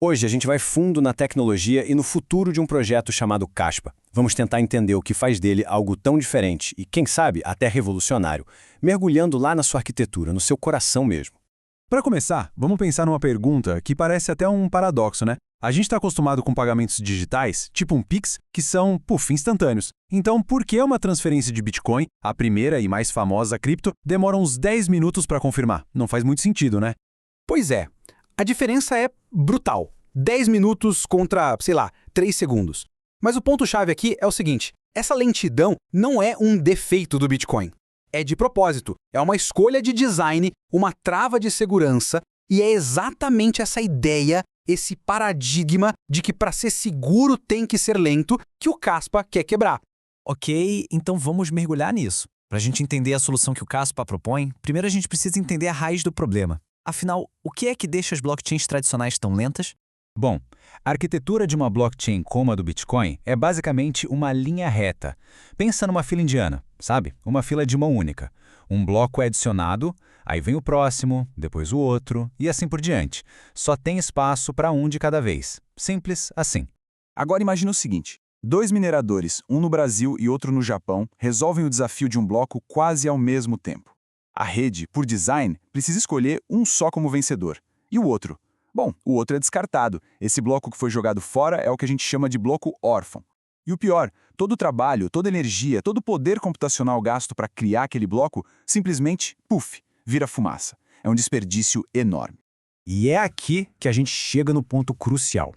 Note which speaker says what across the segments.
Speaker 1: Hoje a gente vai fundo na tecnologia e no futuro de um projeto chamado Caspa. Vamos tentar entender o que faz dele algo tão diferente e, quem sabe, até revolucionário, mergulhando lá na sua arquitetura, no seu coração mesmo.
Speaker 2: Para começar, vamos pensar numa pergunta que parece até um paradoxo, né? A gente está acostumado com pagamentos digitais, tipo um Pix, que são, instantâneos. Então, por que uma transferência de Bitcoin, a primeira e mais famosa cripto, demora uns 10 minutos para confirmar? Não faz muito sentido, né?
Speaker 3: Pois é, a diferença é brutal. 10 minutos contra, 3 segundos. Mas o ponto-chave aqui é o seguinte, essa lentidão não é um defeito do Bitcoin. É de propósito, é uma escolha de design, uma trava de segurança, e é exatamente essa ideia, esse paradigma de que para ser seguro tem que ser lento, que o Caspa quer quebrar.
Speaker 4: Ok, então vamos mergulhar nisso. Para a gente entender a solução que o Caspa propõe, primeiro a gente precisa entender a raiz do problema. Afinal, o que é que deixa as blockchains tradicionais tão lentas?
Speaker 2: Bom, a arquitetura de uma blockchain como a do Bitcoin é basicamente uma linha reta. Pensa numa fila indiana, sabe? Uma fila de mão única. Um bloco é adicionado, aí vem o próximo, depois o outro, e assim por diante. Só tem espaço para um de cada vez. Simples assim.
Speaker 5: Agora imagine o seguinte. 2 mineradores, um no Brasil e outro no Japão, resolvem o desafio de um bloco quase ao mesmo tempo. A rede, por design, precisa escolher um só como vencedor. E o outro? Bom, o outro é descartado. Esse bloco que foi jogado fora é o que a gente chama de bloco órfão. E o pior, todo o trabalho, toda a energia, todo o poder computacional gasto para criar aquele bloco, simplesmente, vira fumaça. É um desperdício enorme.
Speaker 1: E é aqui que a gente chega no ponto crucial.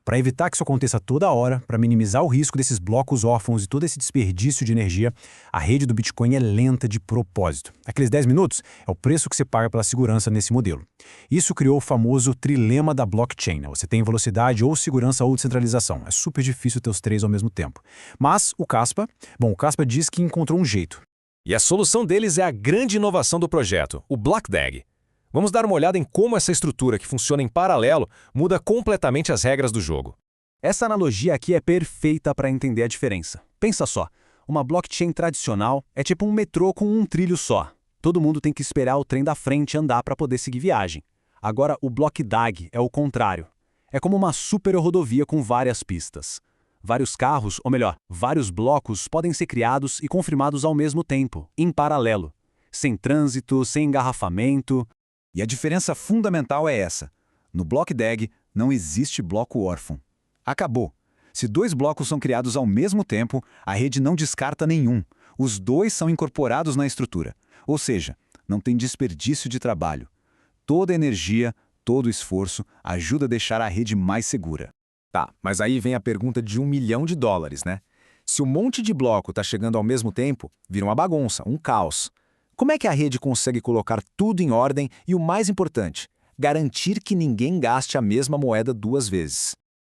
Speaker 1: Para evitar que isso aconteça toda hora, para minimizar o risco desses blocos órfãos e todo esse desperdício de energia, a rede do Bitcoin é lenta de propósito. Aqueles 10 minutos é o preço que você paga pela segurança nesse modelo. Isso criou o famoso trilema da blockchain. Você tem velocidade ou segurança ou descentralização. É super difícil ter os três ao mesmo tempo. Mas o Caspa diz que encontrou um jeito.
Speaker 6: E a solução deles é a grande inovação do projeto, o BlockDAG. Vamos dar uma olhada em como essa estrutura que funciona em paralelo muda completamente as regras do jogo.
Speaker 1: Essa analogia aqui é perfeita para entender a diferença. Pensa só, uma blockchain tradicional é tipo um metrô com um trilho só. Todo mundo tem que esperar o trem da frente andar para poder seguir viagem. Agora, o BlockDAG é o contrário. É como uma super rodovia com várias pistas. Vários carros, ou melhor, vários blocos podem ser criados e confirmados ao mesmo tempo, em paralelo. Sem trânsito, sem engarrafamento.
Speaker 2: E a diferença fundamental é essa. No BlockDAG não existe bloco órfão. Acabou. Se 2 blocos são criados ao mesmo tempo, a rede não descarta nenhum. Os 2 são incorporados na estrutura. Ou seja, não tem desperdício de trabalho. Toda energia, todo esforço ajuda a deixar a rede mais segura.
Speaker 6: Tá, mas aí vem a pergunta de $1 milhão, né? Se um monte de bloco está chegando ao mesmo tempo, vira uma bagunça, um caos. Como é que a rede consegue colocar tudo em ordem e, o mais importante, garantir que ninguém gaste a mesma moeda 2 vezes?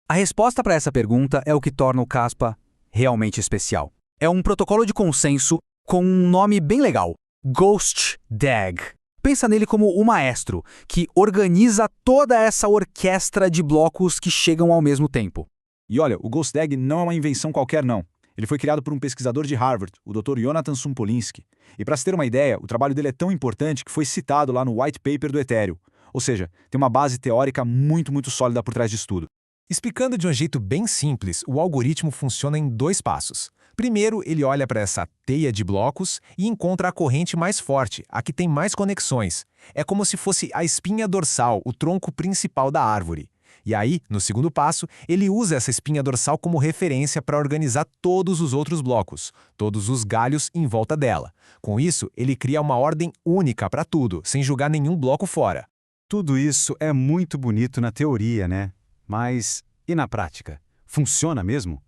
Speaker 3: A resposta para essa pergunta é o que torna o Caspa realmente especial. É um protocolo de consenso com um nome bem legal, GhostDAG. Pensa nele como o maestro, que organiza toda essa orquestra de blocos que chegam ao mesmo tempo.
Speaker 2: E olha, o GhostDAG não é uma invenção qualquer não. Ele foi criado por um pesquisador de Harvard, o Dr. Jonathan Sumpolinski. E para se ter uma ideia, o trabalho dele é tão importante que foi citado lá no white paper do Ethereum. Ou seja, tem uma base teórica muito sólida por trás disso tudo.
Speaker 6: Explicando de um jeito bem simples, o algoritmo funciona em 2 passos. Primeiro, ele olha para essa teia de blocos e encontra a corrente mais forte, a que tem mais conexões. É como se fosse a espinha dorsal, o tronco principal da árvore. E aí, no segundo passo, ele usa essa espinha dorsal como referência para organizar todos os outros blocos, todos os galhos em volta dela. Com isso, ele cria uma ordem única para tudo, sem jogar nenhum bloco fora.
Speaker 2: Tudo isso é muito bonito na teoria, né? Mas e na prática? Funciona mesmo?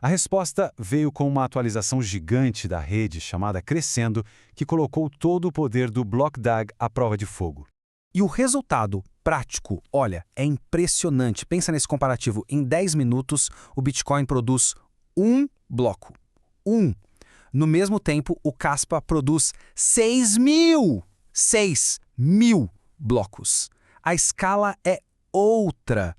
Speaker 2: A resposta veio com uma atualização gigante da rede chamada Crescendo, que colocou todo o poder do BlockDAG à prova de fogo.
Speaker 3: E o resultado prático, olha, é impressionante. Pensa nesse comparativo. Em 10 minutos, o Bitcoin produz um bloco. No mesmo tempo, o Caspa produz 6.000 blocos. A escala é outra.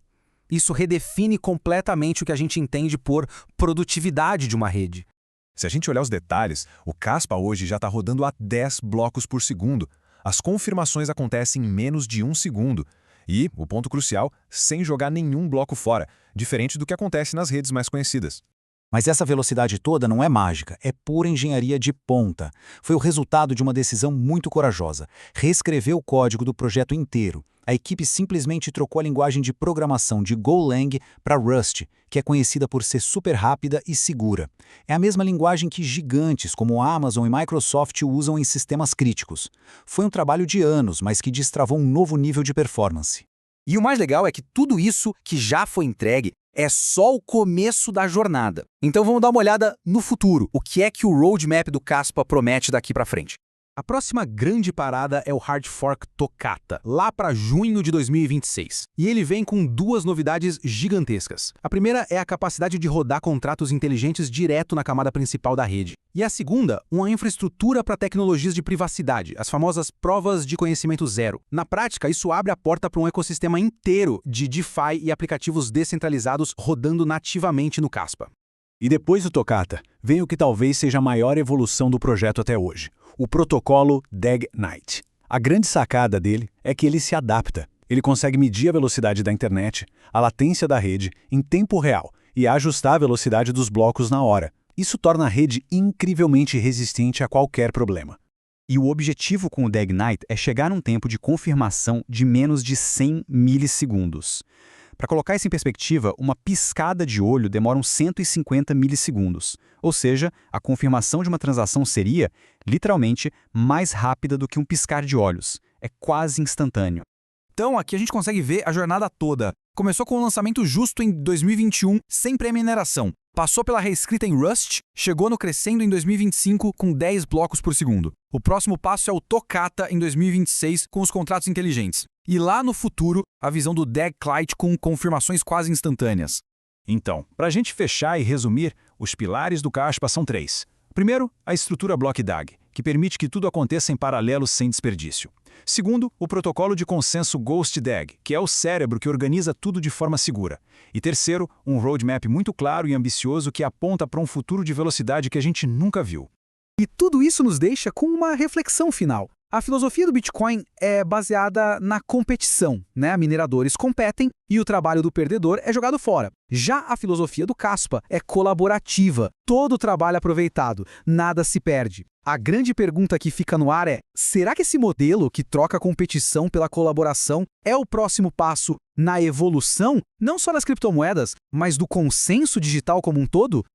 Speaker 3: Isso redefine completamente o que a gente entende por produtividade de uma rede.
Speaker 2: Se a gente olhar os detalhes, o Caspa hoje já está rodando a 10 blocos por segundo. As confirmações acontecem em menos de 1 segundo.
Speaker 6: E, o ponto crucial, sem jogar nenhum bloco fora, diferente do que acontece nas redes mais conhecidas.
Speaker 2: Mas essa velocidade toda não é mágica, é pura engenharia de ponta. Foi o resultado de uma decisão muito corajosa. Reescrever o código do projeto inteiro. A equipe simplesmente trocou a linguagem de programação de Golang para Rust, que é conhecida por ser super rápida e segura. É a mesma linguagem que gigantes como a Amazon e Microsoft usam em sistemas críticos. Foi um trabalho de anos, mas que destravou um novo nível de performance.
Speaker 3: E o mais legal é que tudo isso que já foi entregue é só o começo da jornada. Então vamos dar uma olhada no futuro. O que é que o roadmap do Caspa promete daqui para frente? A próxima grande parada é o Hard Fork Tocata, lá para junho de 2026. E ele vem com duas novidades gigantescas. A primeira é a capacidade de rodar contratos inteligentes direto na camada principal da rede. E a segunda, uma infraestrutura para tecnologias de privacidade, as famosas provas de conhecimento zero. Na prática, isso abre a porta para um ecossistema inteiro de DeFi e aplicativos descentralizados rodando nativamente no Caspa.
Speaker 1: E depois do Tocata, vem o que talvez seja a maior evolução do projeto até hoje, o protocolo DAG-Knight. A grande sacada dele é que ele se adapta. Ele consegue medir a velocidade da internet, a latência da rede, em tempo real e ajustar a velocidade dos blocos na hora. Isso torna a rede incrivelmente resistente a qualquer problema.
Speaker 7: E o objetivo com o DAG-Knight é chegar num tempo de confirmação de menos de 100 milissegundos. Para colocar isso em perspectiva, uma piscada de olho demora uns 150 milissegundos. Ou seja, a confirmação de uma transação seria, literalmente, mais rápida do que um piscar de olhos. É quase instantâneo.
Speaker 3: Então, aqui a gente consegue ver a jornada toda. Começou com o lançamento justo em 2021, sem pré-mineração. Passou pela reescrita em Rust, chegou no crescendo em 2025 com 10 blocos por segundo. O próximo passo é o Tocata em 2026 com os contratos inteligentes. E lá no futuro, a visão do DAG-Knight com confirmações quase instantâneas.
Speaker 5: Então, para a gente fechar e resumir, os pilares do Caspa são 3. Primeiro, a estrutura Block DAG, que permite que tudo aconteça em paralelo sem desperdício. Segundo, o protocolo de consenso Ghost DAG, que é o cérebro que organiza tudo de forma segura. E terceiro, um roadmap muito claro e ambicioso que aponta para um futuro de velocidade que a gente nunca viu.
Speaker 3: E tudo isso nos deixa com uma reflexão final. A filosofia do Bitcoin é baseada na competição, né? Mineradores competem e o trabalho do perdedor é jogado fora. Já a filosofia do Caspa é colaborativa, todo trabalho aproveitado, nada se perde. A grande pergunta que fica no ar é: será que esse modelo que troca a competição pela colaboração é o próximo passo na evolução, não só das criptomoedas, mas do consenso digital como um todo?